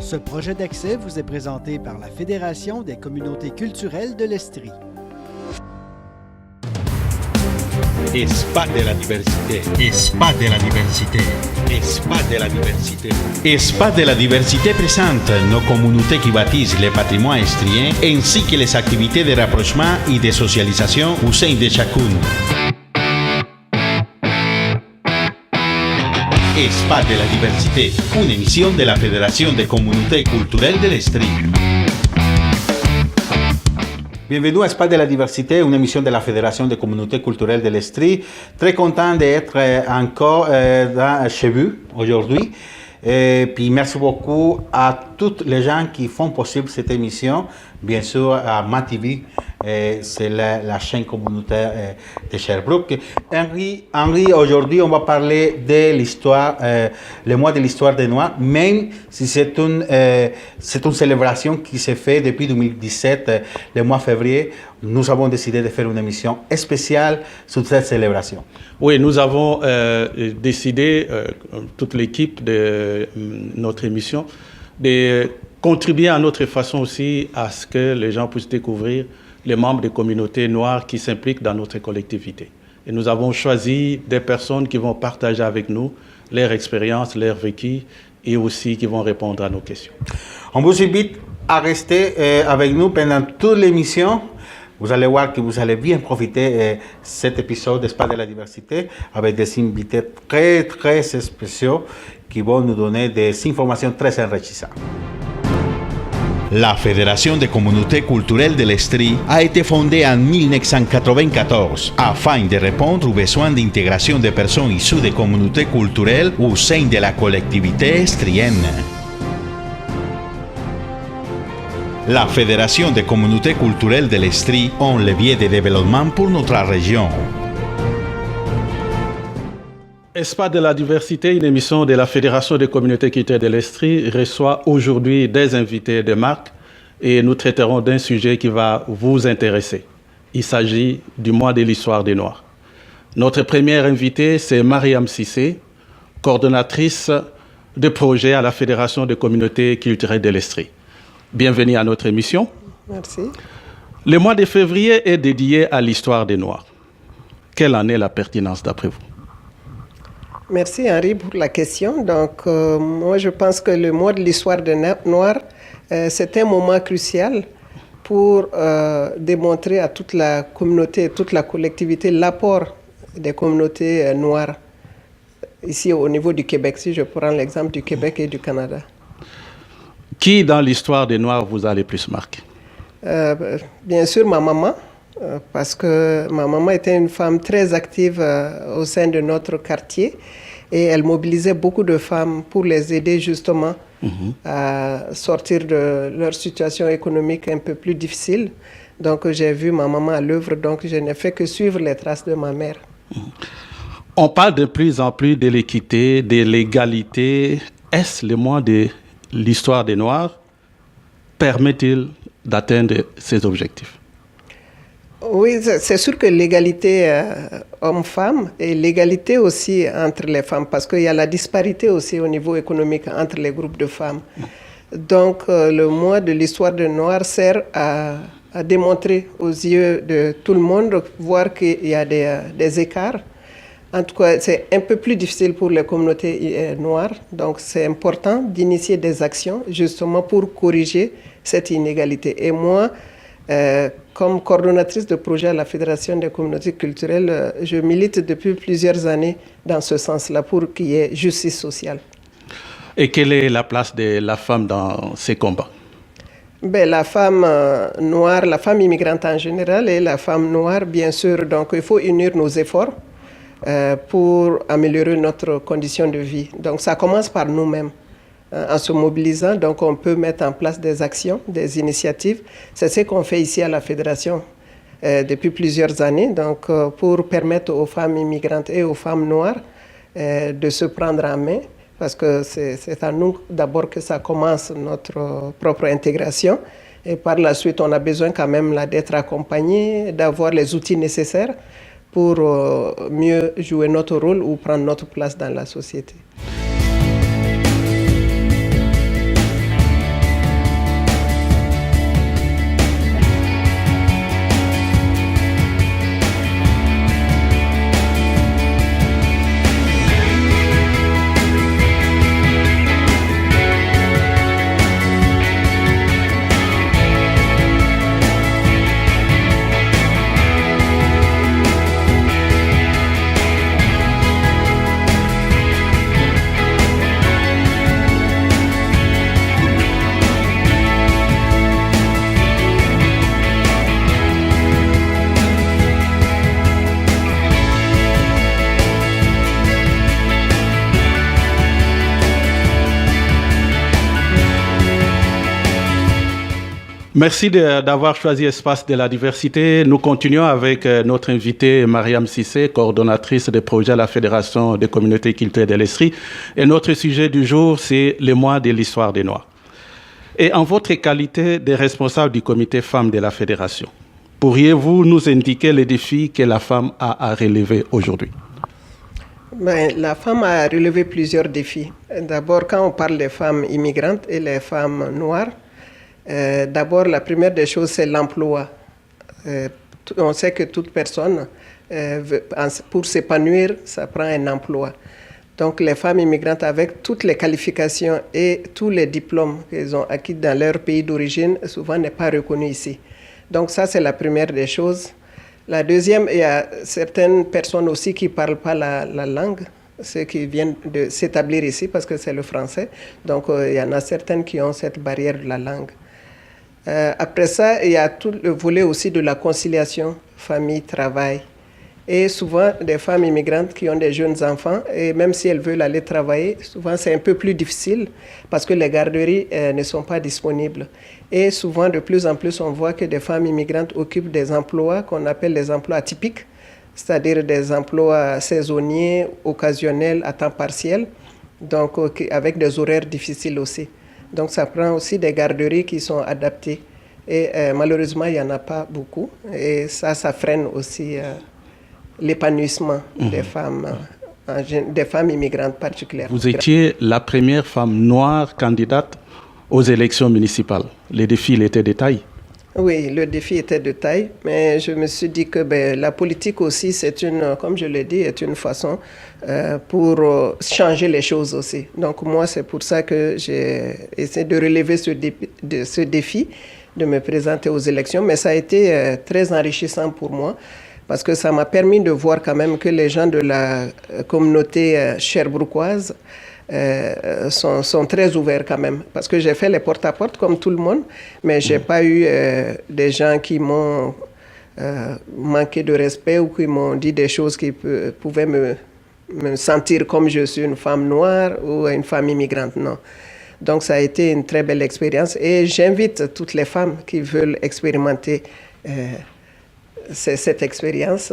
Ce projet d'accès vous est présenté par la Fédération des communautés culturelles de l'Estrie. Espace de la diversité. Espace de la diversité. Espace de la diversité. Espace de la diversité présente nos communautés qui bâtissent le patrimoine estrien ainsi que les activités de rapprochement et de socialisation au sein de chacune. Espace de la diversité, une émission de la Fédération des communautés culturelles de l'Estrie. Bienvenue à Espace de la diversité, une émission de la Fédération des communautés culturelles de l'Estrie. Très content d'être encore chez vous aujourd'hui. Et puis merci beaucoup à tous les gens qui font possible cette émission. Bien sûr, à MaTV, c'est la chaîne communautaire de Sherbrooke. Henri, aujourd'hui, on va parler de l'histoire, le mois de l'histoire des Noirs, même si c'est une célébration qui s'est faite depuis 2017, le mois février. Nous avons décidé de faire une émission spéciale sur cette célébration. Oui, nous avons décidé, toute l'équipe de notre émission, de contribuer à notre façon aussi à ce que les gens puissent découvrir les membres des communautés noires qui s'impliquent dans notre collectivité. Et nous avons choisi des personnes qui vont partager avec nous leur expérience, leur vécu et aussi qui vont répondre à nos questions. On vous invite à rester avec nous pendant toute l'émission. Vous allez voir que vous allez bien profiter de cet épisode d'Espace de la diversité avec des invités très, très spéciaux qui vont nous donner des informations très enrichissantes. La Fédération des communautés culturelles de l'Estrie a été fondée en 1994 afin de répondre aux besoins d'intégration des personnes issues des communautés culturelles au sein de la collectivité estrienne. La Fédération des communautés culturelles de l'Estrie est un levier de développement pour notre région. Espace de la diversité, une émission de la Fédération des communautés culturelles de l'Estrie, reçoit aujourd'hui des invités de marque et nous traiterons d'un sujet qui va vous intéresser. Il s'agit du mois de l'histoire des Noirs. Notre première invitée, c'est Mariam Cissé, coordonnatrice de projet à la Fédération des communautés culturelles de l'Estrie. Bienvenue à notre émission. Merci. Le mois de février est dédié à l'histoire des Noirs. Quelle en est la pertinence d'après vous? Merci Henri pour la question. Donc, moi je pense que le mois de l'histoire des Noirs, c'est un moment crucial pour démontrer à toute la communauté, toute la collectivité, l'apport des communautés noires ici au niveau du Québec, si je prends l'exemple du Québec et du Canada. Qui dans l'histoire des Noirs vous a le plus marqué? Bien sûr ma maman, parce que ma maman était une femme très active au sein de notre quartier et elle mobilisait beaucoup de femmes pour les aider justement à sortir de leur situation économique un peu plus difficile. Donc j'ai vu ma maman à l'œuvre, donc je n'ai fait que suivre les traces de ma mère. On parle de plus en plus de l'équité, de l'égalité. Est-ce le mois de l'histoire des Noirs permet-il d'atteindre ces objectifs? Oui, c'est sûr que l'égalité homme-femme et l'égalité aussi entre les femmes, parce qu'il y a la disparité aussi au niveau économique entre les groupes de femmes. Donc, le mois de l'histoire des Noirs sert à démontrer aux yeux de tout le monde, voir qu'il y a des écarts. En tout cas, c'est un peu plus difficile pour les communautés noires. Donc, c'est important d'initier des actions justement pour corriger cette inégalité. Et moi, comme coordonnatrice de projet à la Fédération des communautés culturelles, je milite depuis plusieurs années dans ce sens-là pour qu'il y ait justice sociale. Et quelle est la place de la femme dans ces combats? La femme noire, la femme immigrante en général et la femme noire, bien sûr. Donc, il faut unir nos efforts pour améliorer notre condition de vie. Donc, ça commence par nous-mêmes. En se mobilisant, donc on peut mettre en place des actions, des initiatives. C'est ce qu'on fait ici à la Fédération depuis plusieurs années, donc pour permettre aux femmes immigrantes et aux femmes noires de se prendre en main, parce que c'est à nous d'abord que ça commence notre propre intégration. Et par la suite, on a besoin quand même là d'être accompagné, d'avoir les outils nécessaires pour mieux jouer notre rôle ou prendre notre place dans la société. Merci d'avoir choisi Espace de la diversité. Nous continuons avec notre invitée Mariam Cissé, coordonnatrice des projets à la Fédération des communautés culturelles de l'Estrie. Et notre sujet du jour, c'est le mois de l'histoire des Noirs. Et en votre qualité de responsable du comité femmes de la Fédération, pourriez-vous nous indiquer les défis que la femme a à relever aujourd'hui? La femme a relevé plusieurs défis. D'abord, quand on parle des femmes immigrantes et les femmes noires, d'abord, la première des choses, c'est l'emploi. On sait que toute personne, pour s'épanouir, ça prend un emploi. Donc, les femmes immigrantes, avec toutes les qualifications et tous les diplômes qu'elles ont acquis dans leur pays d'origine, souvent n'est pas reconnues ici. Donc, ça, c'est la première des choses. La deuxième, il y a certaines personnes aussi qui ne parlent pas la langue, ceux qui viennent de s'établir ici parce que c'est le français. Donc, il y en a certaines qui ont cette barrière de la langue. Après ça, il y a tout le volet aussi de la conciliation famille-travail. Et souvent, des femmes immigrantes qui ont des jeunes enfants, et même si elles veulent aller travailler, souvent c'est un peu plus difficile parce que les garderies ne sont pas disponibles. Et souvent, de plus en plus, on voit que des femmes immigrantes occupent des emplois qu'on appelle les emplois atypiques, c'est-à-dire des emplois saisonniers, occasionnels, à temps partiel, donc avec des horaires difficiles aussi. Donc ça prend aussi des garderies qui sont adaptées. Et malheureusement, il n'y en a pas beaucoup. Et ça freine aussi l'épanouissement des femmes immigrantes particulièrement. Vous étiez la première femme noire candidate aux élections municipales. Les défis étaient de taille. Oui, le défi était de taille, mais je me suis dit que la politique aussi, comme je l'ai dit, est une façon pour changer les choses aussi. Donc moi, c'est pour ça que j'ai essayé de relever ce défi, de me présenter aux élections, mais ça a été très enrichissant pour moi, parce que ça m'a permis de voir quand même que les gens de la communauté sherbrookoise sont très ouverts quand même. Parce que j'ai fait les porte-à-porte comme tout le monde, mais je n'ai pas eu des gens qui m'ont manqué de respect ou qui m'ont dit des choses qui pouvaient me sentir comme je suis une femme noire ou une femme immigrante. Non. Donc ça a été une très belle expérience et j'invite toutes les femmes qui veulent expérimenter cette expérience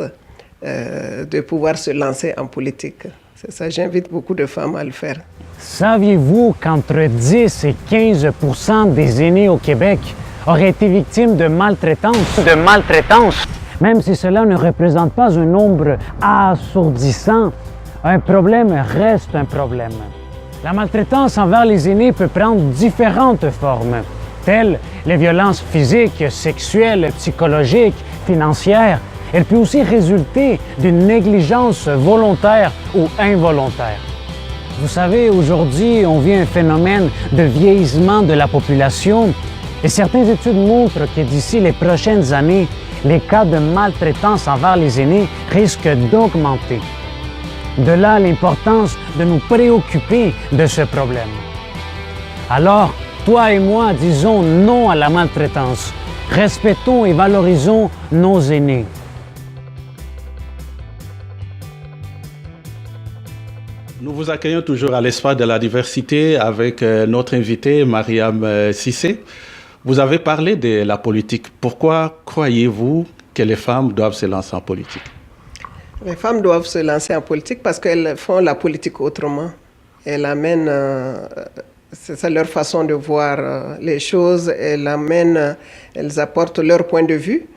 de pouvoir se lancer en politique. C'est ça, j'invite beaucoup de femmes à le faire. Saviez-vous qu'entre 10 et 15% des aînés au Québec auraient été victimes de maltraitance? Même si cela ne représente pas un nombre assourdissant, un problème reste un problème. La maltraitance envers les aînés peut prendre différentes formes, telles les violences physiques, sexuelles, psychologiques, financières. Elle peut aussi résulter d'une négligence volontaire ou involontaire. Vous savez, aujourd'hui, on vit un phénomène de vieillissement de la population et certaines études montrent que d'ici les prochaines années, les cas de maltraitance envers les aînés risquent d'augmenter. De là l'importance de nous préoccuper de ce problème. Alors, toi et moi, disons non à la maltraitance. Respectons et valorisons nos aînés. Nous vous accueillons toujours à l'Espace de la diversité avec notre invitée Mariam Cissé. Vous avez parlé de la politique. Pourquoi croyez-vous que les femmes doivent se lancer en politique? Les femmes doivent se lancer en politique parce qu'elles font la politique autrement. Elles amènent, c'est ça leur façon de voir les choses, elles apportent leur point de vue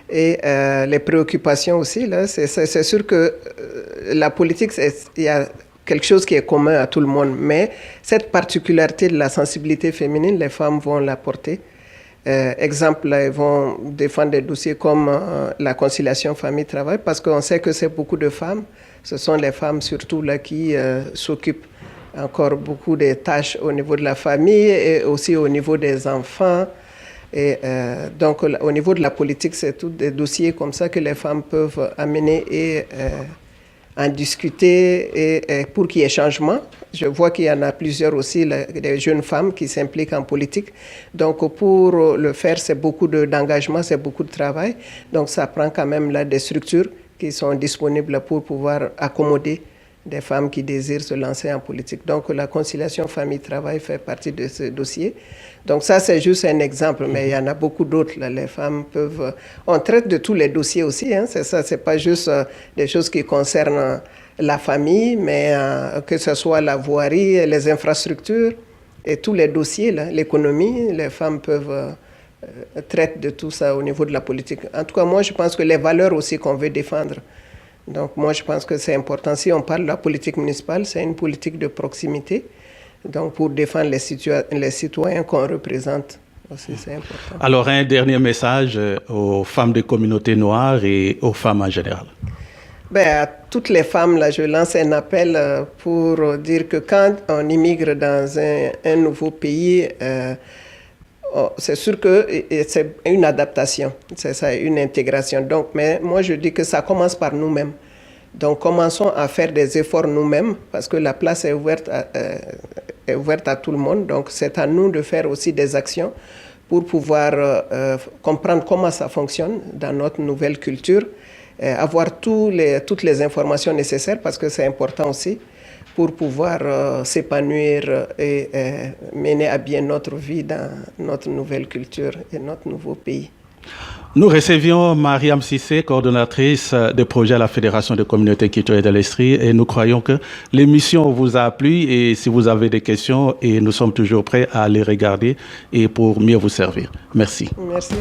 et les préoccupations aussi. Là, c'est sûr que la politique, il y a quelque chose qui est commun à tout le monde, mais cette particularité de la sensibilité féminine, les femmes vont l'apporter. Exemple, là, ils vont défendre des dossiers comme la conciliation famille-travail parce qu'on sait que c'est beaucoup de femmes. Ce sont les femmes surtout là qui s'occupent encore beaucoup des tâches au niveau de la famille et aussi au niveau des enfants. Et donc, au niveau de la politique, c'est tous des dossiers comme ça que les femmes peuvent amener et en discuter et pour qu'il y ait changement. Je vois qu'il y en a plusieurs aussi, des jeunes femmes qui s'impliquent en politique. Donc, pour le faire, c'est beaucoup d'engagement, c'est beaucoup de travail. Donc, ça prend quand même là des structures qui sont disponibles pour pouvoir accommoder des femmes qui désirent se lancer en politique. Donc la conciliation famille-travail fait partie de ce dossier. Donc ça, c'est juste un exemple, mais il y en a beaucoup d'autres. Les femmes peuvent... On traite de tous les dossiers aussi, hein, c'est ça, c'est pas juste des choses qui concernent la famille, mais que ce soit la voirie, les infrastructures et tous les dossiers, l'économie, les femmes peuvent traiter de tout ça au niveau de la politique. En tout cas, moi, je pense que les valeurs aussi qu'on veut défendre. Donc moi, je pense que c'est important. Si on parle de la politique municipale, c'est une politique de proximité. Donc pour défendre les citoyens qu'on représente aussi, c'est important. Alors un dernier message aux femmes des communautés noires et aux femmes en général. À toutes les femmes, là, je lance un appel pour dire que quand on immigre dans un nouveau pays, c'est sûr que c'est une adaptation, c'est ça, une intégration. Donc, mais moi, je dis que ça commence par nous-mêmes. Donc, commençons à faire des efforts nous-mêmes parce que la place est ouverte à tout le monde. Donc, c'est à nous de faire aussi des actions pour pouvoir comprendre comment ça fonctionne dans notre nouvelle culture, avoir toutes les informations nécessaires parce que c'est important aussi pour pouvoir s'épanouir et mener à bien notre vie dans notre nouvelle culture et notre nouveau pays. Nous recevions Mariam Cissé, coordonnatrice de projet à la Fédération des communautés culturelles de l'Estrie, et nous croyons que l'émission vous a plu et si vous avez des questions, et nous sommes toujours prêts à les regarder et pour mieux vous servir. Merci. Merci.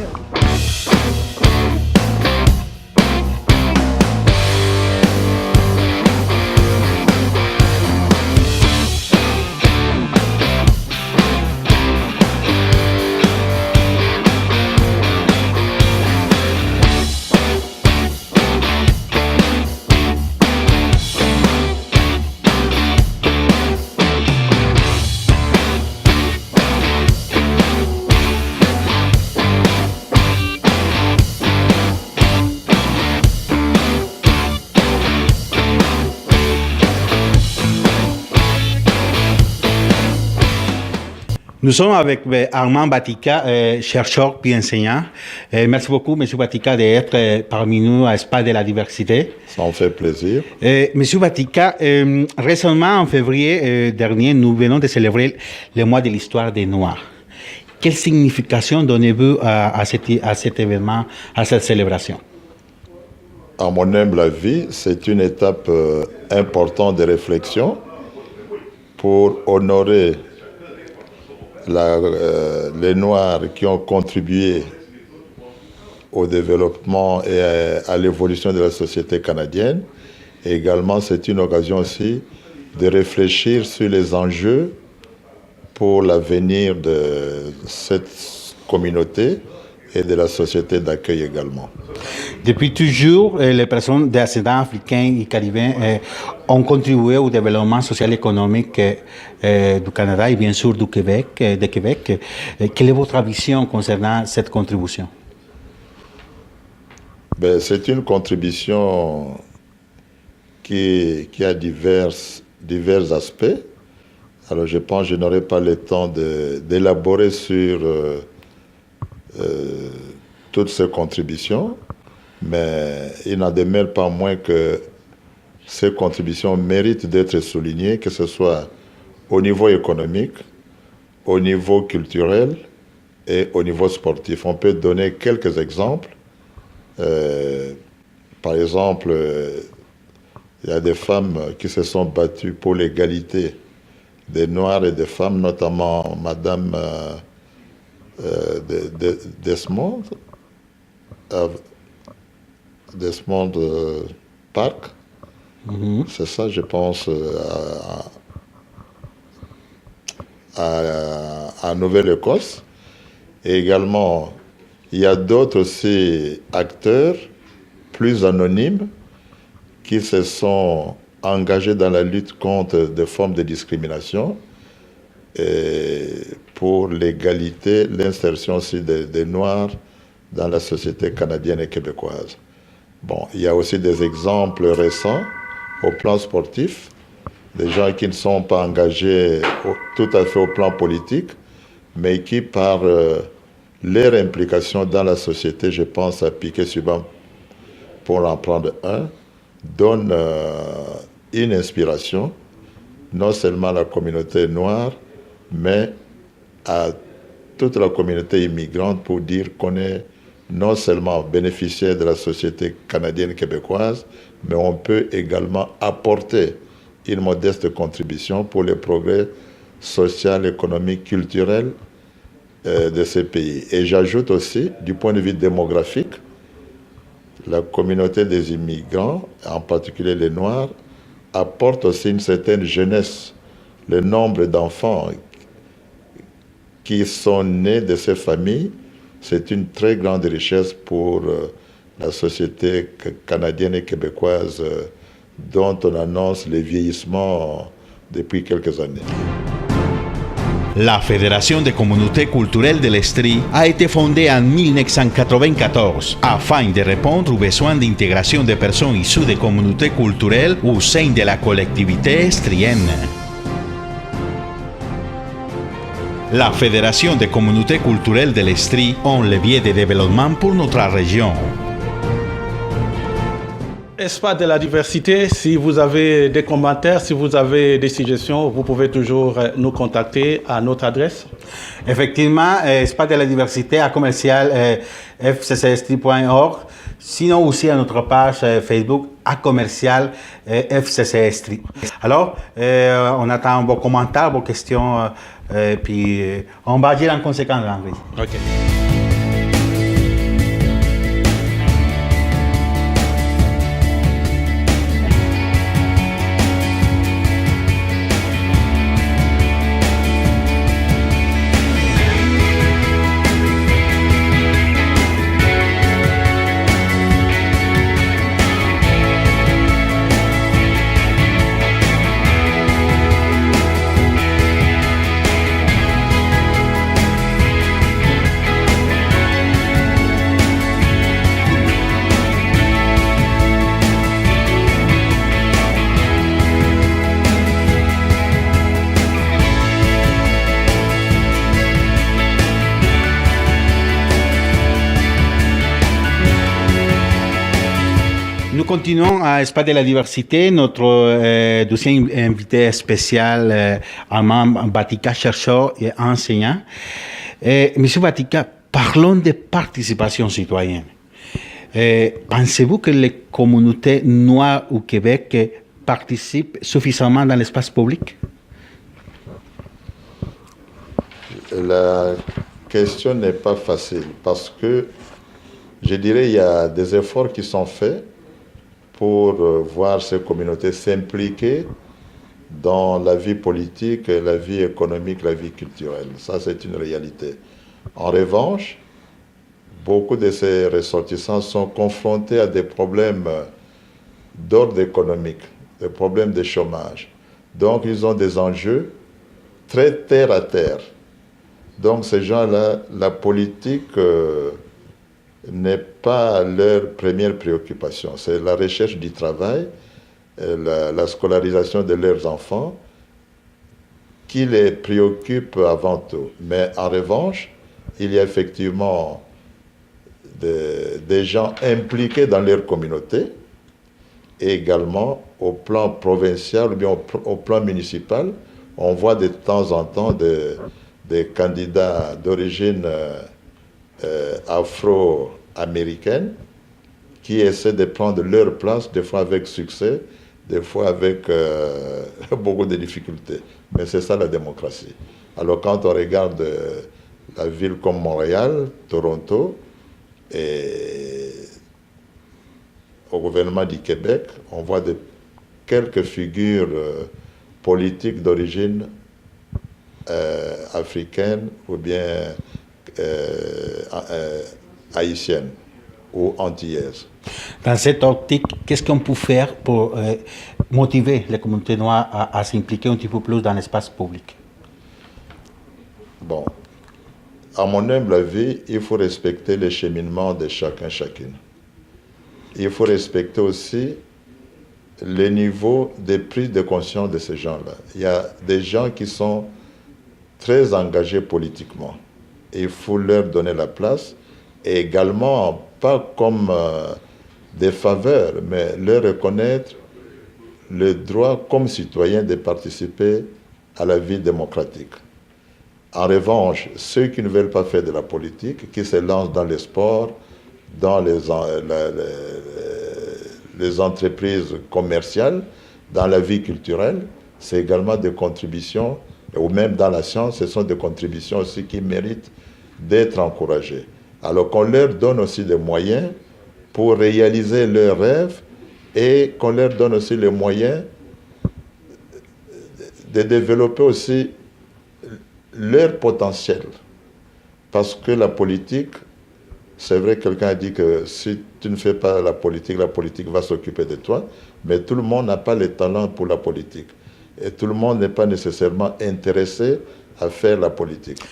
Nous sommes avec Armand Batika, chercheur puis enseignant. Merci beaucoup, M. Batika, d'être parmi nous à Espace de la diversité. Ça en fait plaisir. M. Batika, récemment, en février dernier, nous venons de célébrer le mois de l'histoire des Noirs. Quelle signification donnez-vous à cet événement, à cette célébration? À mon humble avis, c'est une étape importante de réflexion pour honorer les Noirs qui ont contribué au développement et à l'évolution de la société canadienne. Et également, c'est une occasion aussi de réfléchir sur les enjeux pour l'avenir de cette communauté et de la société d'accueil également. Depuis toujours, les personnes d'ascendance africain et caribéen ont contribué au développement social et économique du Canada et bien sûr du Québec. Quelle est votre vision concernant cette contribution? C'est une contribution qui a divers aspects. Alors je pense que je n'aurai pas le temps d'élaborer sur toutes ces contributions, mais il n'en demeure pas moins que ces contributions méritent d'être soulignées, que ce soit au niveau économique, au niveau culturel et au niveau sportif. On peut donner quelques exemples. Par exemple, il y a des femmes qui se sont battues pour l'égalité des Noirs et des femmes, notamment Madame Desmond Park. C'est ça, je pense, à Nouvelle-Écosse. Et également, il y a d'autres aussi acteurs plus anonymes qui se sont engagés dans la lutte contre des formes de discrimination et pour l'égalité, l'insertion aussi des Noirs dans la société canadienne et québécoise. Bon, il y a aussi des exemples récents au plan sportif, des gens qui ne sont pas engagés tout à fait au plan politique, mais qui, par leur implication dans la société, je pense à Piquet Subban, pour en prendre un, donnent une inspiration, non seulement à la communauté noire, mais à toute la communauté immigrante pour dire qu'on est non seulement bénéficiaire de la société canadienne québécoise, mais on peut également apporter une modeste contribution pour le progrès social, économique, culturel de ces pays. Et j'ajoute aussi, du point de vue démographique, la communauté des immigrants, en particulier les Noirs, apporte aussi une certaine jeunesse. Le nombre d'enfants qui sont nés de ces familles, c'est une très grande richesse pour la société canadienne et québécoise dont on annonce le vieillissement depuis quelques années. La Fédération des communautés culturelles de l'Estrie a été fondée en 1994 afin de répondre aux besoins d'intégration des personnes issues des communautés culturelles au sein de la collectivité estrienne. La Fédération des communautés culturelles de l'Estrie est un levier de développement pour notre région. Espace de la diversité, si vous avez des commentaires, si vous avez des suggestions, vous pouvez toujours nous contacter à notre adresse. Effectivement, Espace de la diversité à commercial fccestri.org. Sinon aussi à notre page Facebook à commercial FCCestri. Alors, on attend vos commentaires, vos questions, puis on va agir en conséquence, Henri. OK. Nous continuons à Espace de la diversité. Notre deuxième invité spécial, Armand Batika, chercheur et enseignant. Monsieur Batika, parlons de participation citoyenne. Pensez-vous que les communautés noires au Québec participent suffisamment dans l'espace public? La question n'est pas facile parce que je dirais qu'il y a des efforts qui sont faits pour voir ces communautés s'impliquer dans la vie politique, la vie économique, la vie culturelle. Ça, c'est une réalité. En revanche, beaucoup de ces ressortissants sont confrontés à des problèmes d'ordre économique, des problèmes de chômage. Donc, ils ont des enjeux très terre à terre. Donc, ces gens-là, la politique n'est pas leur première préoccupation. C'est la recherche du travail, la scolarisation de leurs enfants qui les préoccupe avant tout. Mais en revanche, il y a effectivement des gens impliqués dans leur communauté et également au plan provincial ou bien au plan municipal. On voit de temps en temps des candidats d'origine afro-américaine qui essaient de prendre leur place, des fois avec succès, des fois avec beaucoup de difficultés. Mais c'est ça la démocratie. Alors quand on regarde la ville comme Montréal, Toronto, et au gouvernement du Québec, on voit quelques figures politiques d'origine africaine ou bien haïtienne ou antillaise. Dans cette optique, qu'est-ce qu'on peut faire pour motiver les communautés noires à s'impliquer un petit peu plus dans l'espace public? Bon, à mon humble avis, il faut respecter le cheminement de chacun, chacune. Il faut respecter aussi le niveau de prise de conscience de ces gens-là. Il y a des gens qui sont très engagés politiquement. Il faut leur donner la place et également, pas comme des faveurs, mais leur reconnaître le droit comme citoyen de participer à la vie démocratique. En revanche, ceux qui ne veulent pas faire de la politique, qui se lancent dans les sports, dans les entreprises commerciales, dans la vie culturelle, c'est également des contributions, ou même dans la science, ce sont des contributions aussi qui méritent d'être encouragées. Alors qu'on leur donne aussi des moyens pour réaliser leurs rêves et qu'on leur donne aussi les moyens de développer aussi leur potentiel. Parce que la politique, c'est vrai que quelqu'un a dit que si tu ne fais pas la politique va s'occuper de toi, mais tout le monde n'a pas le talent pour la politique. Et tout le monde n'est pas nécessairement intéressé à faire la politique.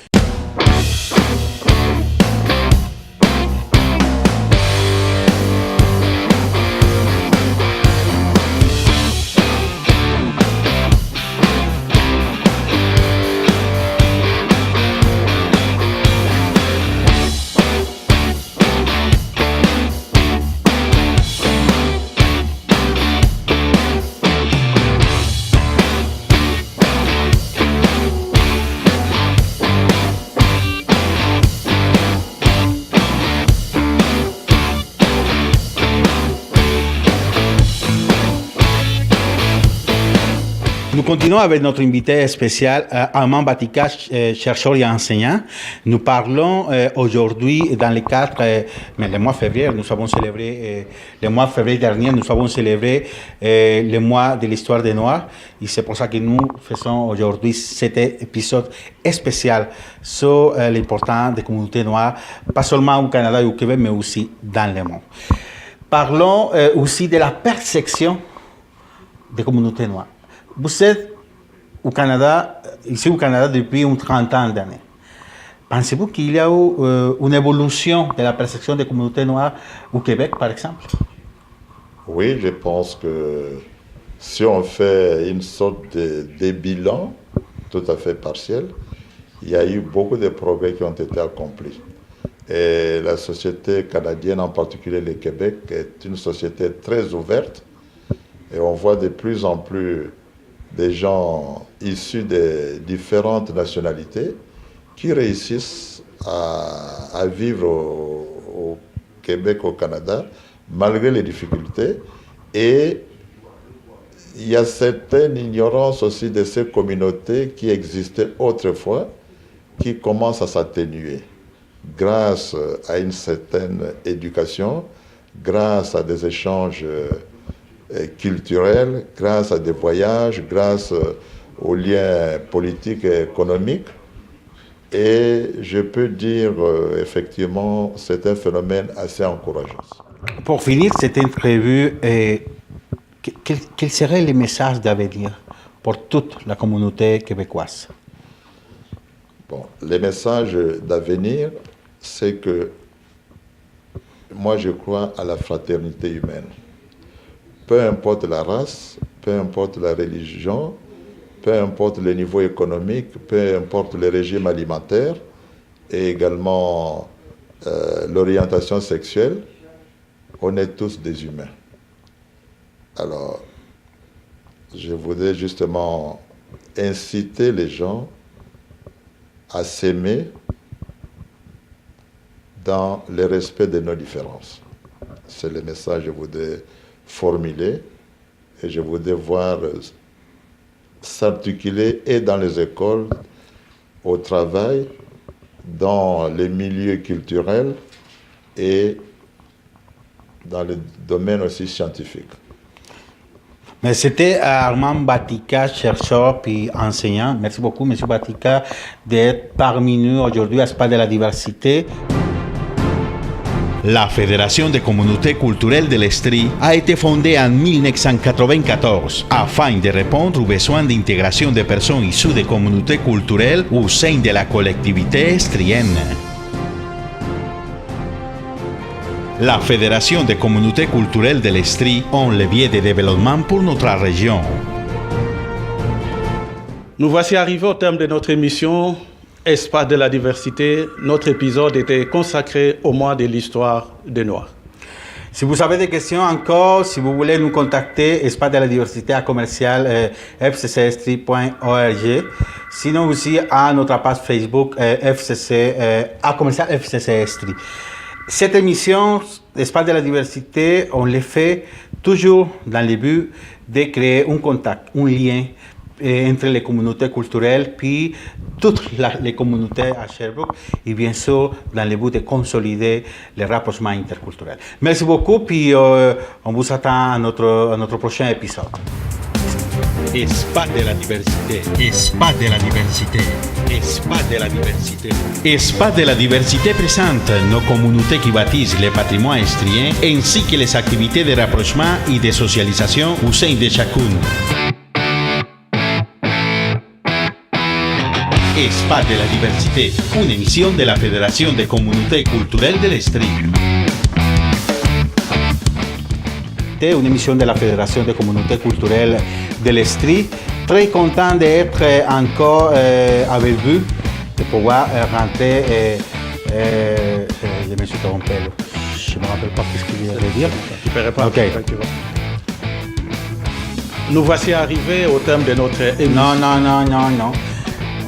Nous continuons avec notre invité spécial, Armand Batika, chercheur et enseignant. Nous parlons aujourd'hui dans le cadre, mais le mois février, nous avons célébré, le mois février dernier, nous avons célébré le mois de l'histoire des Noirs. Et c'est pour ça que nous faisons aujourd'hui cet épisode spécial sur l'importance des communautés noires, pas seulement au Canada et au Québec, mais aussi dans le monde. Parlons aussi de la perception des communautés noires. Vous êtes au Canada, ici au Canada depuis une trentaine d'années. Pensez-vous qu'il y a eu une évolution de la perception des communautés noires au Québec, par exemple? Oui, je pense que si on fait une sorte de bilan tout à fait partiel, il y a eu beaucoup de progrès qui ont été accomplis. Et la société canadienne, en particulier le Québec, est une société très ouverte. Et on voit de plus en plus des gens issus de différentes nationalités qui réussissent à vivre au Québec, au Canada, malgré les difficultés. Et il y a certaines ignorances aussi de ces communautés qui existaient autrefois, qui commencent à s'atténuer grâce à une certaine éducation, grâce à des échanges culturels, grâce à des voyages, grâce aux liens politiques et économiques. Et je peux dire, effectivement, c'est un phénomène assez encourageant. Pour finir cette entrevue, quel serait le message d'avenir pour toute la communauté québécoise? Bon, le message d'avenir, c'est que moi je crois à la fraternité humaine. Peu importe la race, peu importe la religion, peu importe le niveau économique, peu importe le régime alimentaire et également l'orientation sexuelle, on est tous des humains. Alors, je voudrais justement inciter les gens à s'aimer dans le respect de nos différences. C'est le message que je voudrais formuler et je voudrais voir s'articuler et dans les écoles, au travail, dans les milieux culturels et dans le domaine aussi scientifique. Mais c'était Armand Batika, chercheur puis enseignant. Merci beaucoup, M. Batika, d'être parmi nous aujourd'hui à Espace de la diversité. La Fédération des communautés culturelles de l'Estrie a été fondée en 1994 afin de répondre aux besoins d'intégration des personnes issues des communautés culturelles au sein de la collectivité estrienne. La Fédération des communautés culturelles de l'Estrie est un levier de développement pour notre région. Nous voici arrivés au terme de notre émission Espace de la diversité. Notre épisode était consacré au mois de l'histoire des Noirs. Si vous avez des questions encore, si vous voulez nous contacter, Espace de la diversité à commercial fccestri.org. Sinon aussi à notre page Facebook à commercial FCC Estri. Cette émission, Espace de la diversité, on le fait toujours dans le but de créer un contact, un lien entre les communautés culturelles puis toutes les communautés à Sherbrooke et bien sûr dans le but de consolider les rapprochements interculturels. Merci beaucoup puis on vous attend à notre prochain épisode. Espace de la diversité. Espace de la diversité. Espace de la diversité. Espace de la diversité présente nos communautés qui bâtissent le patrimoine estrien ainsi que les activités de rapprochement et de socialisation au sein de chacune. Espace de la diversité, une émission de la Fédération des communautés culturelles de l'Estrie. Une émission de la Fédération des communautés culturelles de l'Estrie. Très content d'être encore avec vous, de pouvoir rentrer. Je me suis trompé. Je ne me rappelle pas ce qu'il voulait dire. Tu peux répondre. Ok. Nous voici arrivés au terme de notre émission. Non.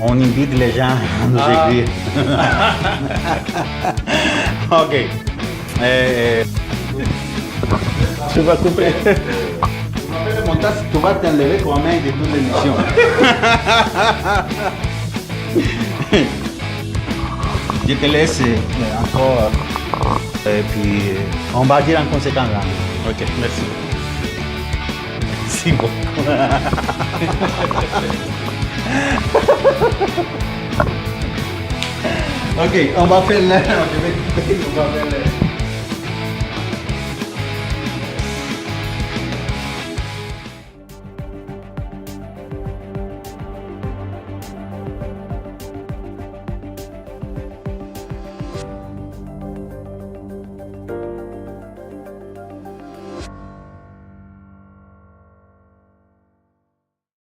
On invite les gens à nous écrire. Ok. Tu vas couper. Le montage, tu vas t'enlever toi-même de toute l'émission. Je te laisse encore. Et puis, on va dire en conséquence là. Ok, merci. Si bon. Ok, on va faire là. Je vais couper, on va faire là.